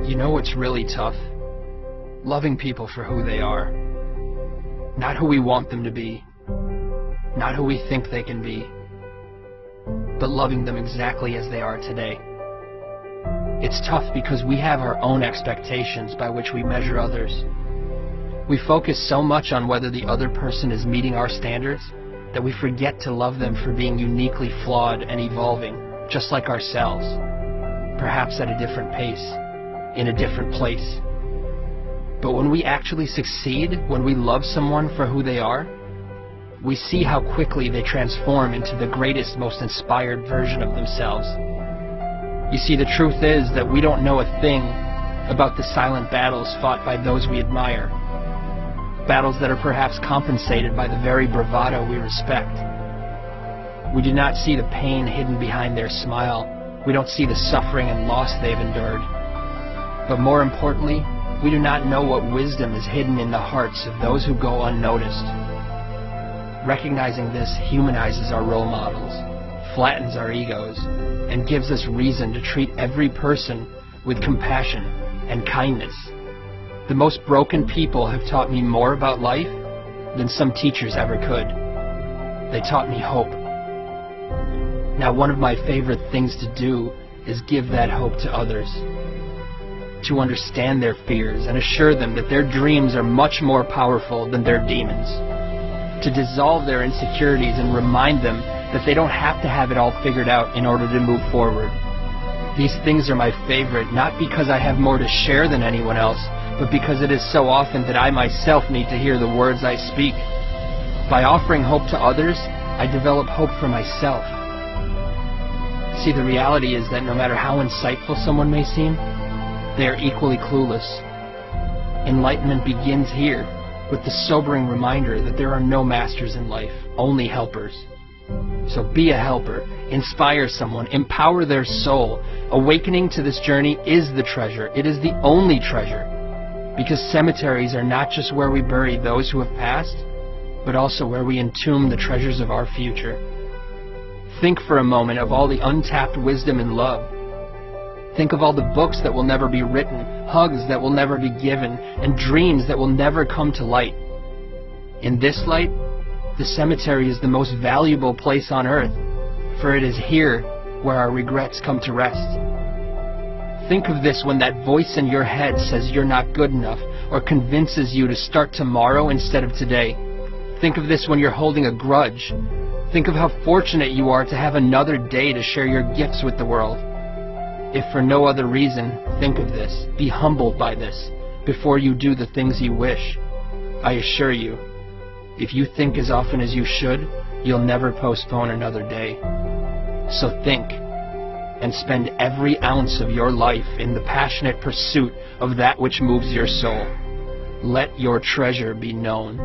You know what's really tough? Loving people for who they are. Not who we want them to be. Not who we think they can be. But loving them exactly as they are today. It's tough because we have our own expectations by which we measure others. We focus so much on whether the other person is meeting our standards that we forget to love them for being uniquely flawed and evolving, just like ourselves, perhaps at a different pace, in a different place. But when we actually succeed, when we love someone for who they are, we see how quickly they transform into the greatest, most inspired version of themselves. You see, the truth is that we don't know a thing about the silent battles fought by those we admire. Battles that are perhaps compensated by the very bravado we respect. We do not see the pain hidden behind their smile. We don't see the suffering and loss they've endured. But more importantly, we do not know what wisdom is hidden in the hearts of those who go unnoticed. Recognizing this humanizes our role models, flattens our egos, and gives us reason to treat every person with compassion and kindness. The most broken people have taught me more about life than some teachers ever could. They taught me hope. Now, one of my favorite things to do is give that hope to others. To understand their fears and assure them that their dreams are much more powerful than their demons. To dissolve their insecurities and remind them that they don't have to have it all figured out in order to move forward. These things are my favorite, not because I have more to share than anyone else, but because it is so often that I myself need to hear the words I speak. By offering hope to others, I develop hope for myself. See, the reality is that no matter how insightful someone may seem, they are equally clueless. Enlightenment begins here, with the sobering reminder that there are no masters in life, only helpers. So be a helper, inspire someone, empower their soul. Awakening to this journey is the treasure. It is the only treasure. Because cemeteries are not just where we bury those who have passed, but also where we entomb the treasures of our future. Think for a moment of all the untapped wisdom and love. Think of all the books that will never be written, hugs that will never be given, and dreams that will never come to light. In this light, the cemetery is the most valuable place on earth, for it is here where our regrets come to rest. Think of this when that voice in your head says you're not good enough, or convinces you to start tomorrow instead of today. Think of this when you're holding a grudge. Think of how fortunate you are to have another day to share your gifts with the world. If for no other reason, think of this. Be humbled by this before you do the things you wish. I assure you, if you think as often as you should, you'll never postpone another day. So think, and spend every ounce of your life in the passionate pursuit of that which moves your soul. Let your treasure be known.